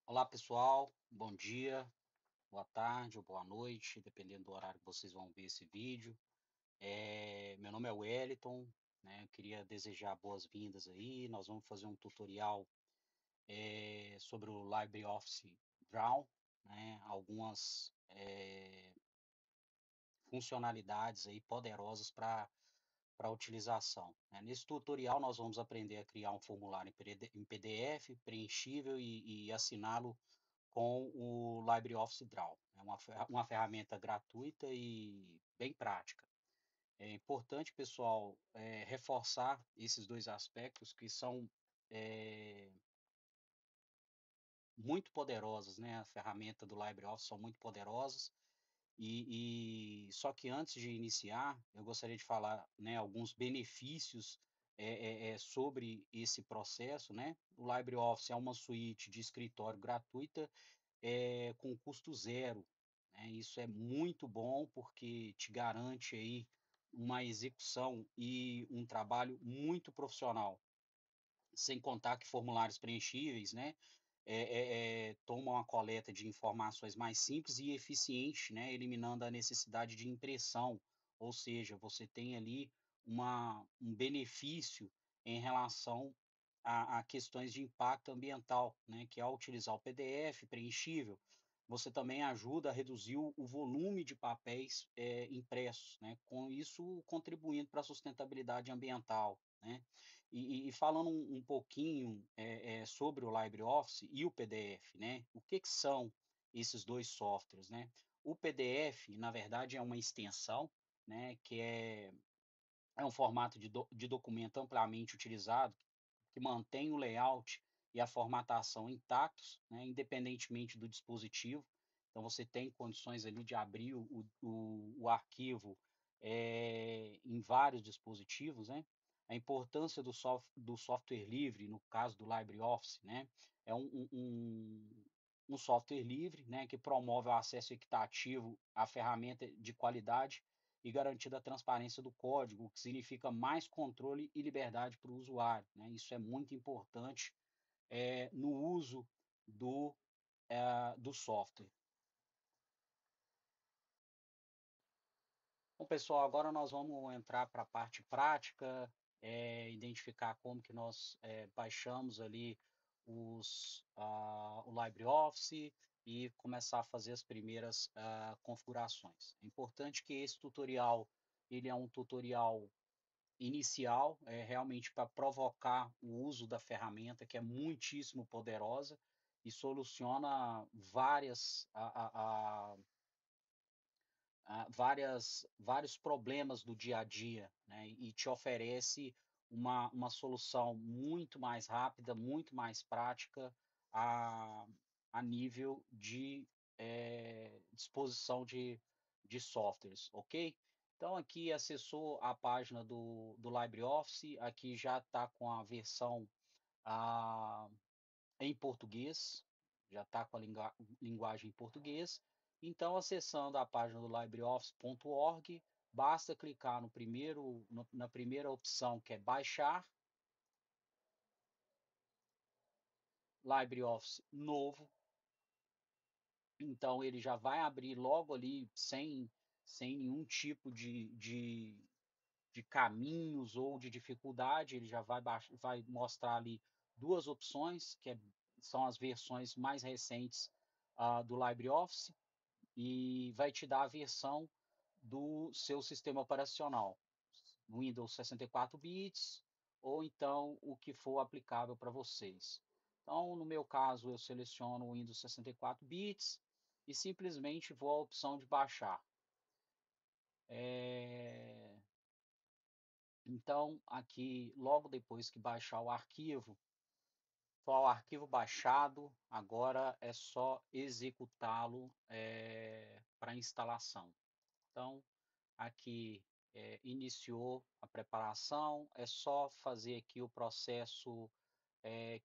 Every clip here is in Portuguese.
Olá pessoal, bom dia, boa tarde ou boa noite, dependendo do horário que vocês vão ver esse vídeo. Meu nome é Wellington, né? Eu queria desejar boas-vindas aí. Nós vamos fazer um tutorial sobre o LibreOffice Draw, né? Algumas funcionalidades aí poderosas para utilização, né? Nesse tutorial nós vamos aprender a criar um formulário em PDF preenchível e assiná-lo com o LibreOffice Draw. É uma ferramenta gratuita e bem prática. É importante, pessoal, reforçar esses dois aspectos que são é, muito poderosos, né? A ferramenta do LibreOffice são muito poderosas. Só que antes de iniciar, eu gostaria de falar, né, alguns benefícios sobre esse processo, né? O LibreOffice é uma suíte de escritório gratuita com custo zero, né? Isso é muito bom porque te garante aí uma execução e um trabalho muito profissional, sem contar que formulários preenchíveis, né, tomam a coleta de informações mais simples e eficiente, né, eliminando a necessidade de impressão, ou seja, você tem ali um benefício em relação a questões de impacto ambiental, né, que ao utilizar o PDF preenchível, você também ajuda a reduzir o volume de papéis impressos, né, com isso contribuindo para a sustentabilidade ambiental, né. E falando um pouquinho sobre o LibreOffice e o PDF, né? O que que são esses dois softwares, né? O PDF, na verdade, é uma extensão, né? Que é um formato de documento amplamente utilizado, que mantém o layout e a formatação intactos, né? Independentemente do dispositivo. Então, você tem condições ali de abrir o arquivo em vários dispositivos, né? A importância do software livre, no caso do LibreOffice, né? É um software livre, né? Que promove o acesso equitativo à ferramenta de qualidade e garantida a transparência do código, o que significa mais controle e liberdade para o usuário, né? Isso é muito importante no uso do software. Bom, pessoal, agora nós vamos entrar para a parte prática, identificar como que nós baixamos ali o LibreOffice e começar a fazer as primeiras configurações. É importante que esse tutorial ele é um tutorial inicial, realmente para provocar o uso da ferramenta, que é muitíssimo poderosa e soluciona vários problemas do dia a dia, né? E te oferece uma solução muito mais rápida, muito mais prática a, a nível de disposição de softwares, ok? Então aqui acessou a página do LibreOffice, aqui já está com a versão ah, em português, já está com a linguagem em português. Então, acessando a página do LibreOffice.org, basta clicar na primeira opção que é baixar, LibreOffice novo. Então, ele já vai abrir logo ali sem nenhum tipo de caminhos ou de dificuldade, ele já vai mostrar ali duas opções, são as versões mais recentes do LibreOffice, e vai te dar a versão do seu sistema operacional, Windows 64 bits, ou então o que for aplicável para vocês. Então, no meu caso, eu seleciono o Windows 64 bits e simplesmente vou à opção de baixar. É, Então, aqui, logo depois que baixar o arquivo, só o arquivo baixado, agora é só executá-lo para instalação. Então, aqui iniciou a preparação, é só fazer aqui o processo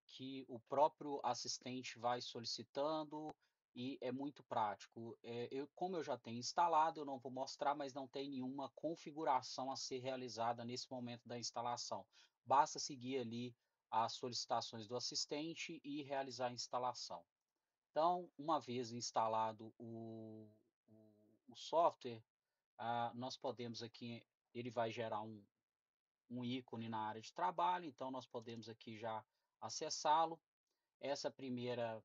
que o próprio assistente vai solicitando e é muito prático. Como eu já tenho instalado, eu não vou mostrar, mas não tem nenhuma configuração a ser realizada nesse momento da instalação. Basta seguir ali as solicitações do assistente e realizar a instalação. Então, uma vez instalado o software, nós podemos aqui, ele vai gerar um ícone na área de trabalho, então nós podemos aqui já acessá-lo. Essa primeira,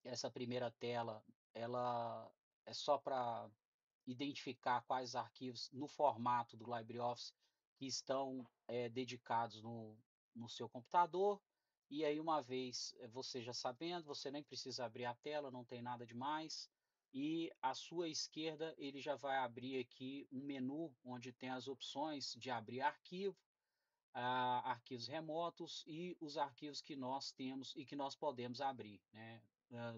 essa primeira tela, ela é só para identificar quais arquivos no formato do LibreOffice que estão dedicados no seu computador. E aí, uma vez você já sabendo, você nem precisa abrir a tela, não tem nada demais. E à sua esquerda, ele já vai abrir aqui um menu onde tem as opções de abrir arquivo, arquivos remotos e os arquivos que nós temos e que nós podemos abrir, né?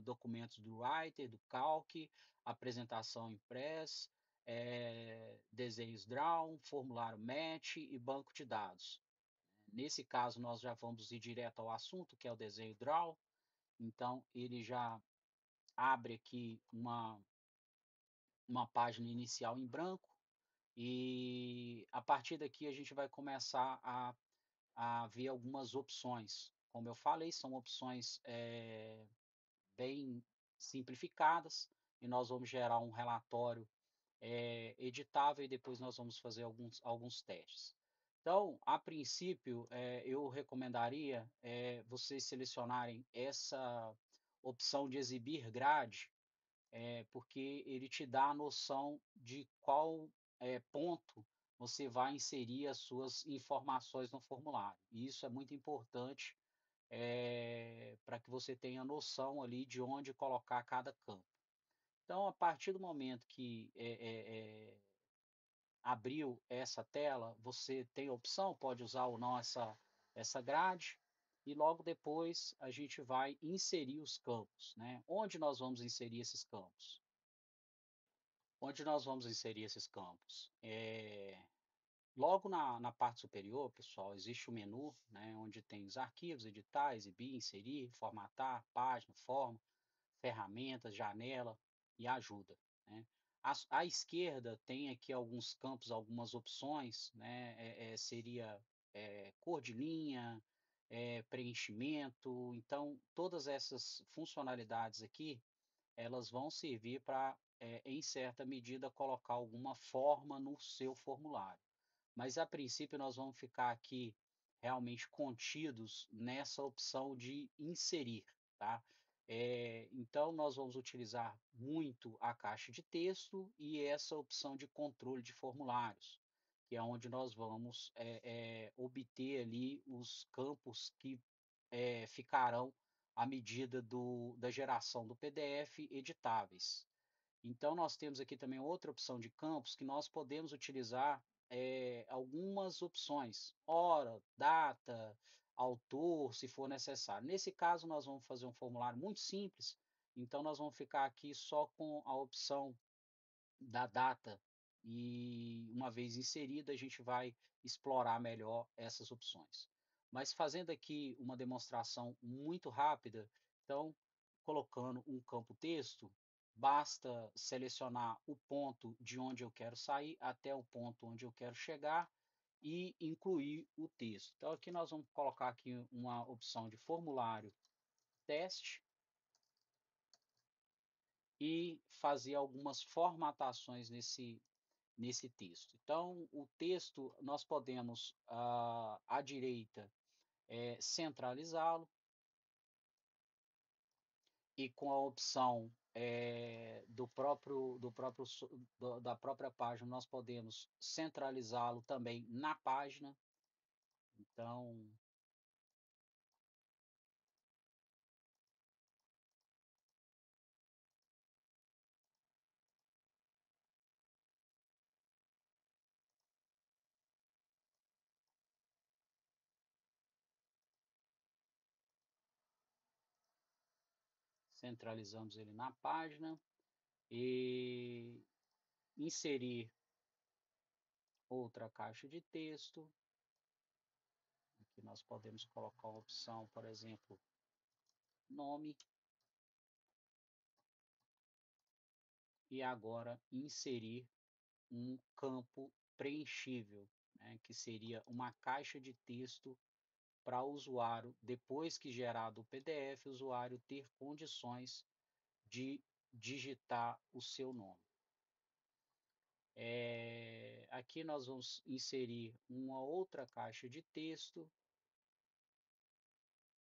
Documentos do Writer, do Calc, apresentação impress, desenhos Draw, formulário Match e banco de dados. Nesse caso, nós já vamos ir direto ao assunto, que é o desenho Draw. Então, ele já abre aqui uma página inicial em branco e a partir daqui a gente vai começar a ver algumas opções. Como eu falei, são opções bem simplificadas e nós vamos gerar um relatório editável e depois nós vamos fazer alguns testes. Então, a princípio, eu recomendaria vocês selecionarem essa opção de exibir grade, porque ele te dá a noção de qual ponto você vai inserir as suas informações no formulário. E isso é muito importante para que você tenha noção ali de onde colocar cada campo. Então, a partir do momento que abriu essa tela, você tem a opção, pode usar ou não essa grade, e logo depois a gente vai inserir os campos, né? Onde nós vamos inserir esses campos? Onde nós vamos inserir esses campos? Logo na parte superior, pessoal, existe o menu, né, onde tem os arquivos, editar, exibir, inserir, formatar, página, forma, ferramentas, janela e ajuda, né? À esquerda tem aqui alguns campos, algumas opções, né? Seria cor de linha, preenchimento. Então, todas essas funcionalidades aqui, elas vão servir para, em certa medida, colocar alguma forma no seu formulário. Mas a princípio nós vamos ficar aqui realmente contidos nessa opção de inserir, tá? Então nós vamos utilizar muito a caixa de texto e essa opção de controle de formulários, que é onde nós vamos obter ali os campos que ficarão à medida da geração do PDF editáveis. Então, nós temos aqui também outra opção de campos que nós podemos utilizar algumas opções, hora, data, autor, se for necessário. Nesse caso, nós vamos fazer um formulário muito simples, então nós vamos ficar aqui só com a opção da data e uma vez inserida, a gente vai explorar melhor essas opções. Mas fazendo aqui uma demonstração muito rápida, então, colocando um campo texto, basta selecionar o ponto de onde eu quero sair até o ponto onde eu quero chegar e incluir o texto. Então, aqui nós vamos colocar aqui uma opção de formulário teste e fazer algumas formatações nesse texto. Então, o texto nós podemos, à direita, centralizá-lo e com a opção da própria página, nós podemos centralizá-lo também na página. Então, centralizamos ele na página e inserir outra caixa de texto. Aqui nós podemos colocar uma opção, por exemplo, nome, e agora inserir um campo preenchível, né, que seria uma caixa de texto para o usuário, depois que gerado o PDF, o usuário ter condições de digitar o seu nome. Aqui nós vamos inserir uma outra caixa de texto.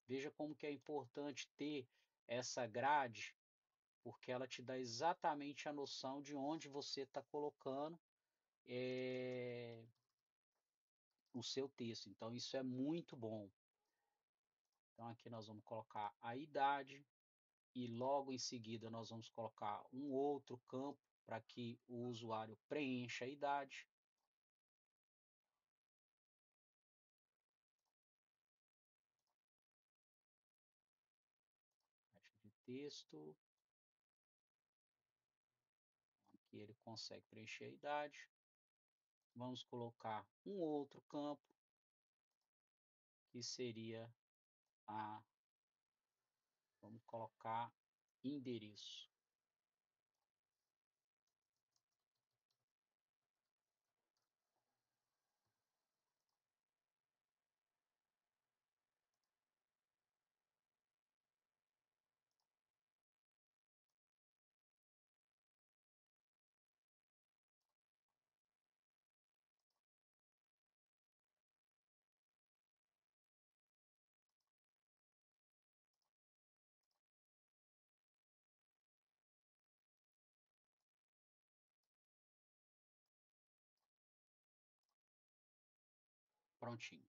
Veja como que é importante ter essa grade, porque ela te dá exatamente a noção de onde você está colocando o seu texto. Então, isso é muito bom. Então, aqui nós vamos colocar a idade e logo em seguida nós vamos colocar um outro campo para que o usuário preencha a idade. Caixa de texto. Aqui ele consegue preencher a idade. Vamos colocar um outro campo, que seria vamos colocar endereço. Prontinho.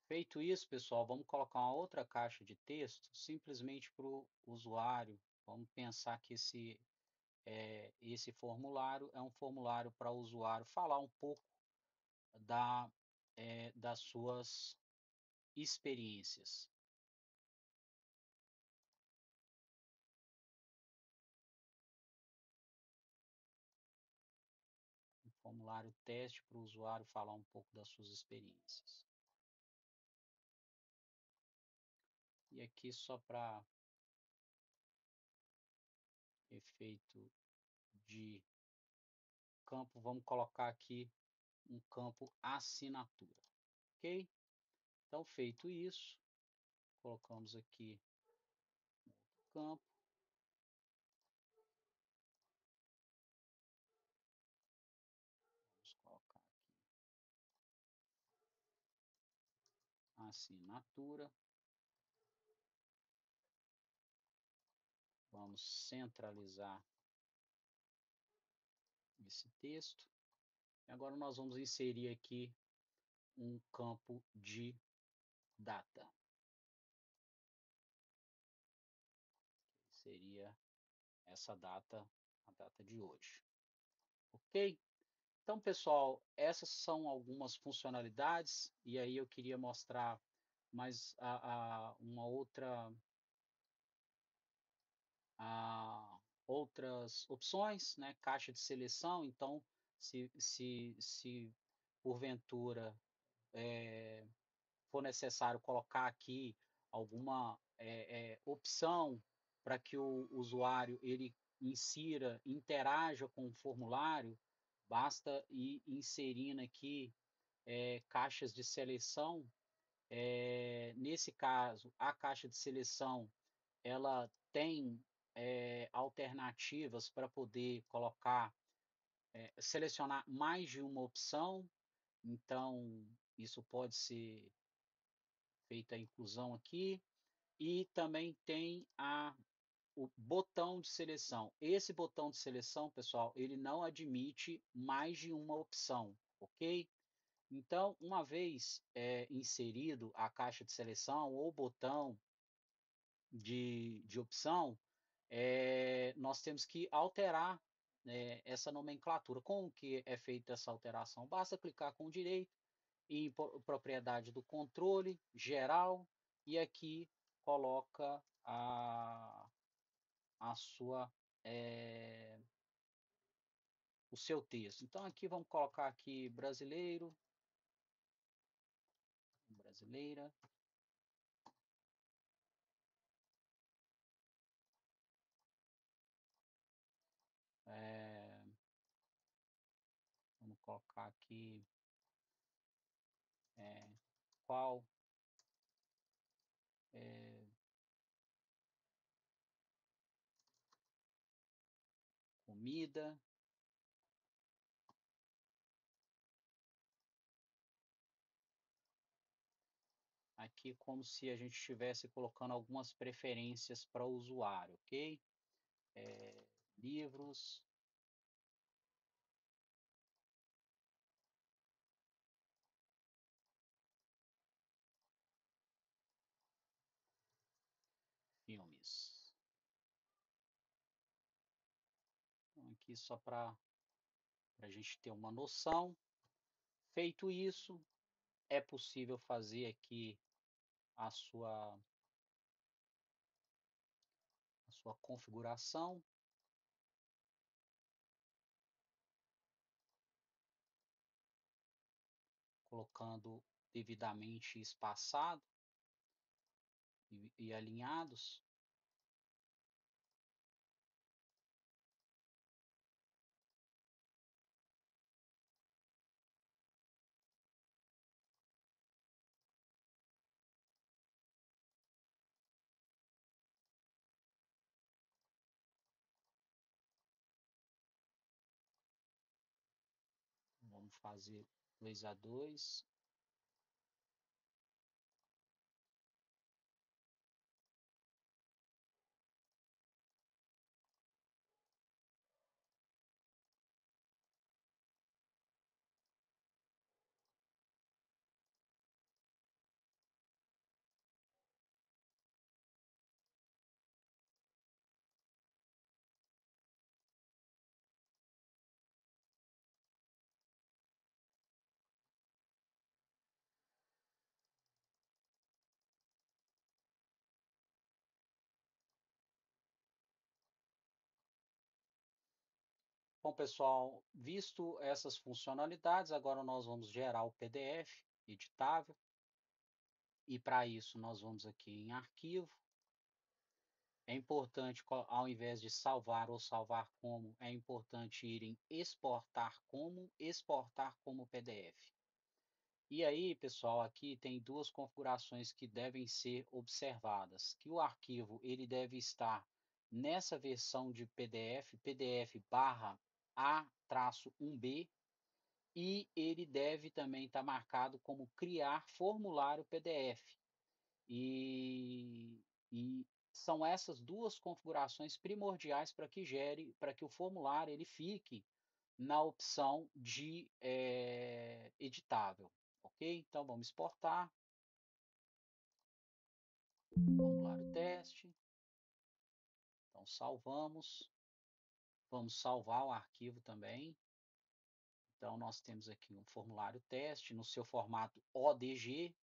Feito isso, pessoal, vamos colocar uma outra caixa de texto simplesmente para o usuário. Vamos pensar que esse formulário é um formulário para o usuário falar um pouco das suas experiências. Um formulário teste para o usuário falar um pouco das suas experiências. E aqui, só para efeito de campo, vamos colocar aqui um campo assinatura, ok? Então, feito isso, colocamos aqui outro campo. Vamos colocar aqui assinatura. Vamos centralizar esse texto. Agora nós vamos inserir aqui um campo de data. Seria essa data, a data de hoje. Ok? Então, pessoal, essas são algumas funcionalidades, e aí eu queria mostrar mais uma outras opções, né? Caixa de seleção. Então, se porventura for necessário colocar aqui alguma opção para que o usuário ele insira, interaja com o formulário, basta ir inserindo aqui caixas de seleção. Nesse caso, a caixa de seleção ela tem alternativas para poder colocar, selecionar mais de uma opção. Então, isso pode ser feita a inclusão aqui. E também tem o botão de seleção. Esse botão de seleção, pessoal, ele não admite mais de uma opção, ok? Então, uma vez inserido a caixa de seleção ou botão de opção, nós temos que alterar essa nomenclatura. Como que é feita essa alteração? Basta clicar com o direito em propriedade do controle geral e aqui coloca a sua o seu texto. Então aqui vamos colocar aqui brasileiro, brasileira. Vamos colocar aqui qual comida. Aqui como se a gente estivesse colocando algumas preferências para o usuário, ok? Livros, filmes. Então, aqui só para a gente ter uma noção. Feito isso, é possível fazer aqui a sua configuração, colocando devidamente espaçado e alinhados. Vamos fazer 2 a 2. Bom, pessoal, visto essas funcionalidades, agora nós vamos gerar o PDF editável. E para isso nós vamos aqui em arquivo. É importante, ao invés de salvar ou salvar como, é importante ir em exportar como PDF. E aí, pessoal, aqui tem duas configurações que devem ser observadas, que o arquivo ele deve estar nessa versão de PDF, PDF barra A-1B, e ele deve também estar marcado como criar formulário PDF. E são essas duas configurações primordiais para que o formulário ele fique na opção de editável, ok? Então vamos exportar, formulário teste, então salvamos, vamos salvar o arquivo também. Então nós temos aqui um formulário teste no seu formato ODG.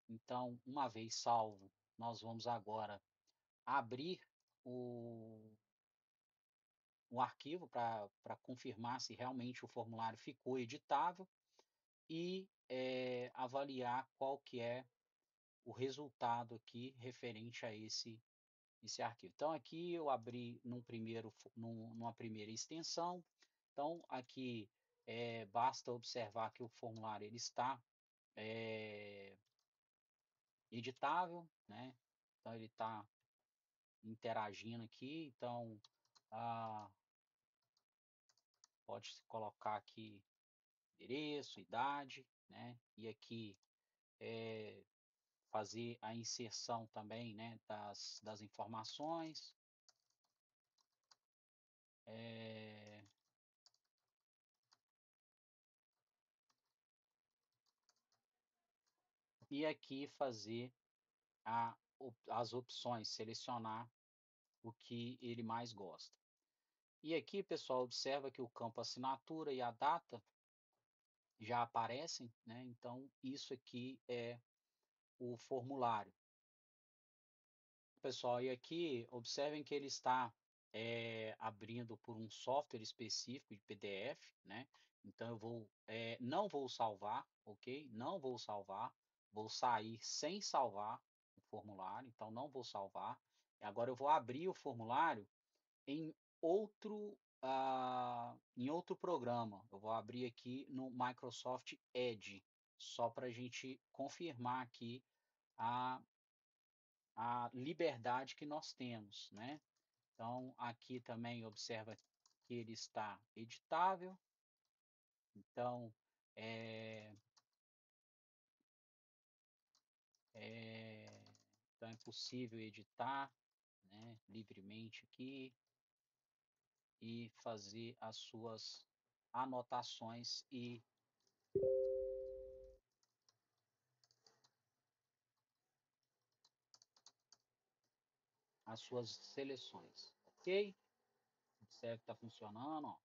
Então, uma vez salvo, nós vamos agora abrir o arquivo para confirmar se realmente o formulário ficou editável e avaliar qual que é o resultado aqui referente a esse arquivo. Então aqui eu abri numa primeira extensão. Então aqui basta observar que o formulário ele está editável, né? Então ele está interagindo aqui. Então pode se colocar aqui endereço, idade, né? E aqui fazer a inserção também, né, das informações. E aqui fazer as opções, selecionar o que ele mais gosta. E aqui, pessoal, observa que o campo assinatura e a data já aparecem, né? Então, isso aqui é o formulário. Pessoal, e aqui observem que ele está abrindo por um software específico de PDF, né? Então eu não vou salvar, ok? Não vou salvar, vou sair sem salvar o formulário, então não vou salvar. Agora eu vou abrir o formulário em em outro programa. Eu vou abrir aqui no Microsoft Edge, só para a gente confirmar aqui a, a liberdade que nós temos, né? Então, aqui também observa que ele está editável. Então, é, é, então é possível editar, né, livremente aqui e fazer as suas anotações e as suas seleções, ok? Observe que está funcionando, ó.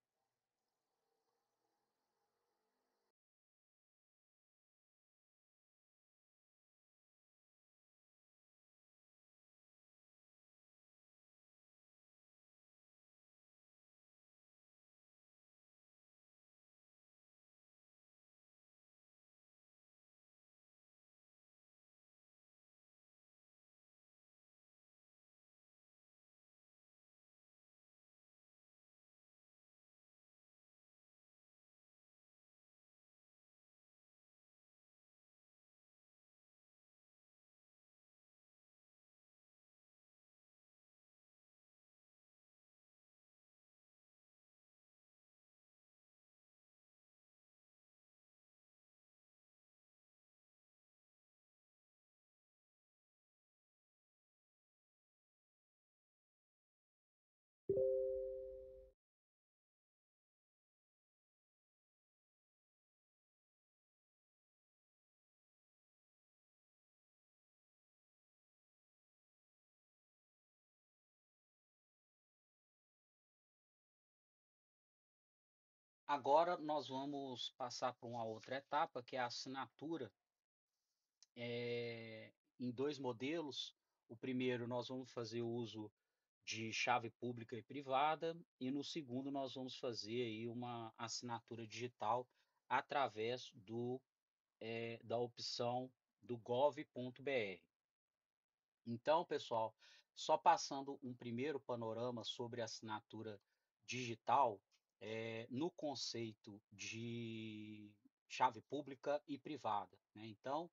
Agora nós vamos passar para uma outra etapa, que é a assinatura, em dois modelos. O primeiro nós vamos fazer uso de chave pública e privada, e no segundo nós vamos fazer aí uma assinatura digital através da opção do gov.br. Então, pessoal, só passando um primeiro panorama sobre a assinatura digital, no conceito de chave pública e privada, né? Então,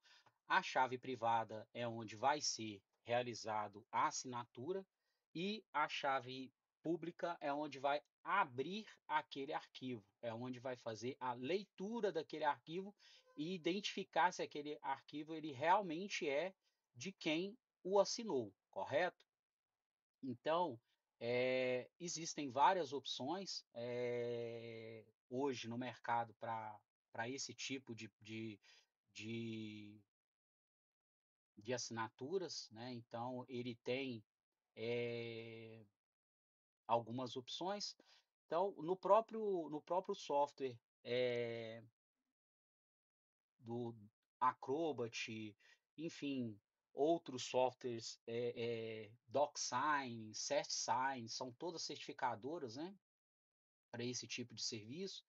a chave privada é onde vai ser realizado a assinatura e a chave pública é onde vai abrir aquele arquivo, é onde vai fazer a leitura daquele arquivo e identificar se aquele arquivo ele realmente é de quem o assinou, correto? Então, existem várias opções hoje no mercado para esse tipo de, de assinaturas, né? Então, ele tem é, algumas opções. Então, no próprio software do Acrobat, enfim, outros softwares, DocSign, CertSign, são todas certificadoras, né, para esse tipo de serviço.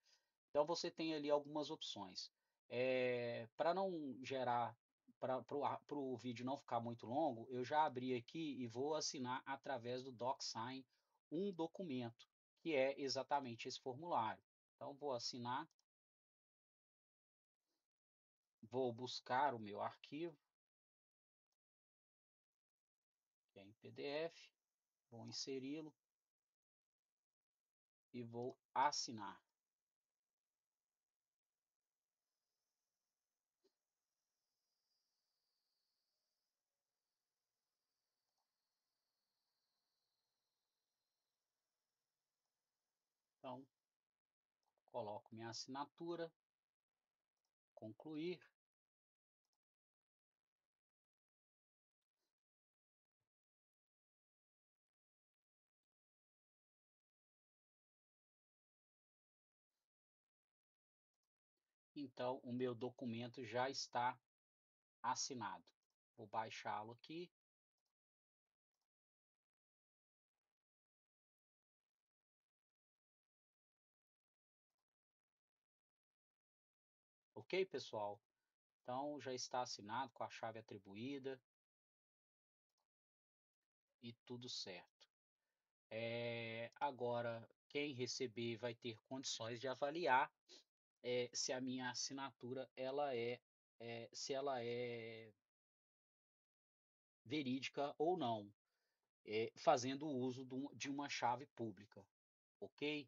Então você tem ali algumas opções. Para não gerar, para o vídeo não ficar muito longo, eu já abri aqui e vou assinar através do DocSign um documento, que é exatamente esse formulário. Então vou assinar, vou buscar o meu arquivo, que é em PDF, vou inseri-lo e vou assinar. Então, coloco minha assinatura, concluir. Então, o meu documento já está assinado. Vou baixá-lo aqui. Ok, pessoal? Então, já está assinado com a chave atribuída e tudo certo. Agora, quem receber vai ter condições de avaliar se a minha assinatura ela é se ela é verídica ou não, fazendo uso de uma chave pública, ok?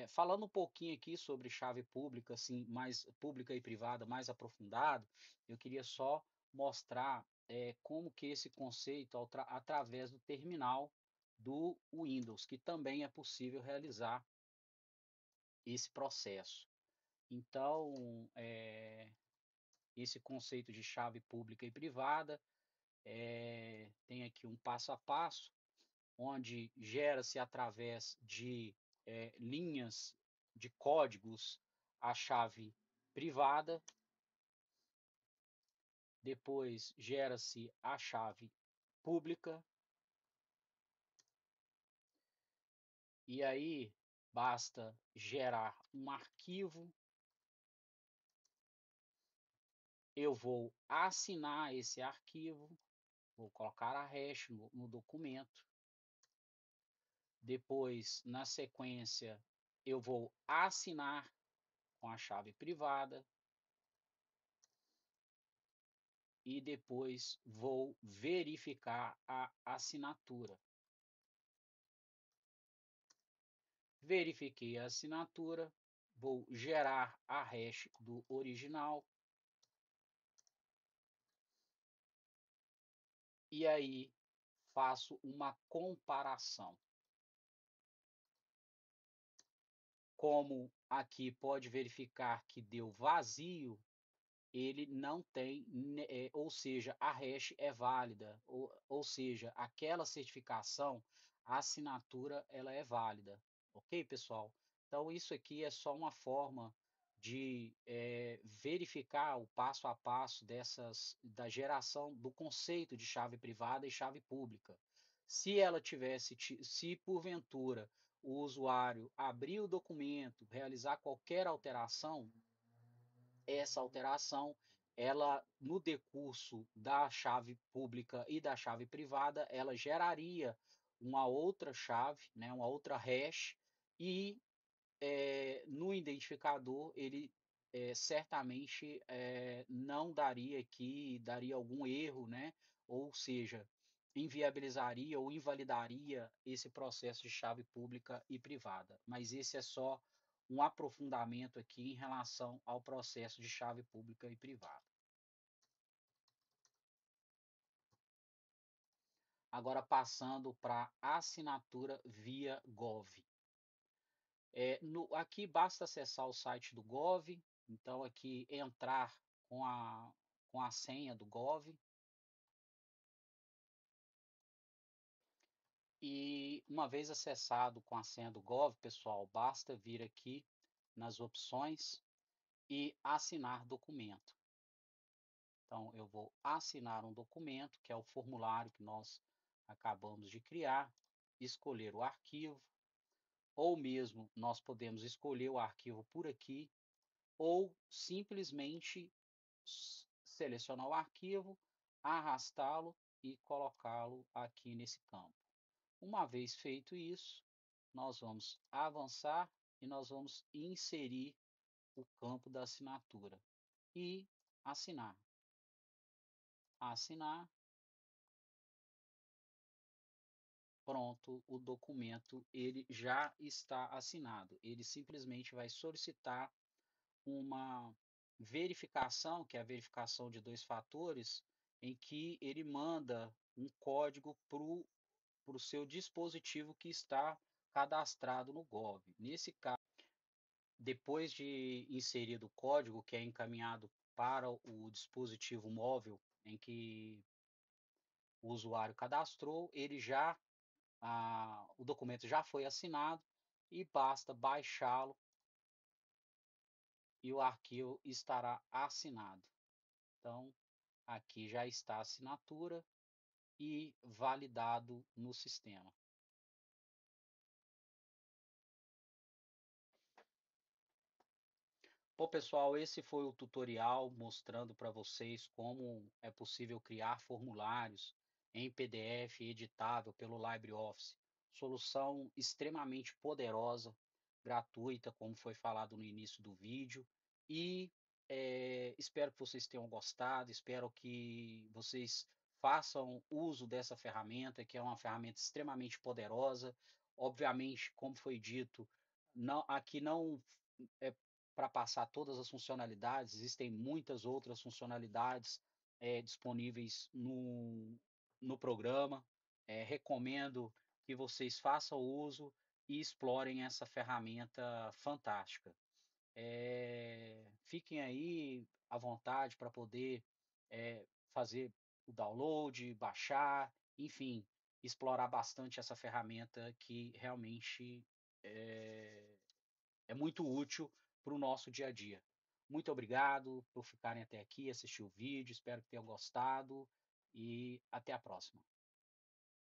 Falando um pouquinho aqui sobre chave pública, assim, mais pública e privada, mais aprofundado, eu queria só mostrar como que esse conceito, através do terminal do Windows, que também é possível realizar esse processo. Então, esse conceito de chave pública e privada tem aqui um passo a passo, onde gera-se através de linhas de códigos a chave privada, depois gera-se a chave pública, e aí basta gerar um arquivo, eu vou assinar esse arquivo, vou colocar a hash no documento, depois, na sequência, eu vou assinar com a chave privada e depois vou verificar a assinatura. Verifiquei a assinatura, vou gerar a hash do original e aí faço uma comparação. Como aqui pode verificar que deu vazio, ele não tem, ou seja, a hash é válida, ou seja, aquela certificação, a assinatura, ela é válida, ok, pessoal? Então, isso aqui é só uma forma de verificar o passo a passo da geração do conceito de chave privada e chave pública. Se ela tivesse, se porventura o usuário abrir o documento, realizar qualquer alteração, essa alteração, ela no decurso da chave pública e da chave privada, ela geraria uma outra chave, né, uma outra hash, e no identificador ele certamente não daria aqui, daria algum erro, né? Ou seja, inviabilizaria ou invalidaria esse processo de chave pública e privada. Mas esse é só um aprofundamento aqui em relação ao processo de chave pública e privada. Agora passando para assinatura via Gov. Aqui basta acessar o site do Gov, então aqui entrar com a senha do Gov e uma vez acessado com a senha do Gov, pessoal, basta vir aqui nas opções e assinar documento. Então eu vou assinar um documento, que é o formulário que nós acabamos de criar, escolher o arquivo, ou mesmo nós podemos escolher o arquivo por aqui, ou simplesmente selecionar o arquivo, arrastá-lo e colocá-lo aqui nesse campo. Uma vez feito isso, nós vamos avançar e nós vamos inserir o campo da assinatura e assinar. Assinar, pronto, o documento ele já está assinado. Ele simplesmente vai solicitar uma verificação, que é a verificação de dois fatores, em que ele manda um código para o seu dispositivo que está cadastrado no Gov. Nesse caso, depois de inserido o código, que é encaminhado para o dispositivo móvel em que o usuário cadastrou, o documento já foi assinado e basta baixá-lo e o arquivo estará assinado. Então, aqui já está a assinatura e validado no sistema. Bom, pessoal, esse foi o tutorial mostrando para vocês como é possível criar formulários em PDF editável pelo LibreOffice. Solução extremamente poderosa, gratuita, como foi falado no início do vídeo, e Espero que vocês tenham gostado, espero que vocês façam uso dessa ferramenta, que é uma ferramenta extremamente poderosa. Obviamente, como foi dito, aqui não é para passar todas as funcionalidades, existem muitas outras funcionalidades disponíveis no programa. Recomendo que vocês façam uso e explorem essa ferramenta fantástica. Fiquem aí à vontade para poder fazer o download, baixar, enfim, explorar bastante essa ferramenta que realmente é, é muito útil para o nosso dia a dia. Muito obrigado por ficarem até aqui, assistir o vídeo, espero que tenham gostado e até a próxima.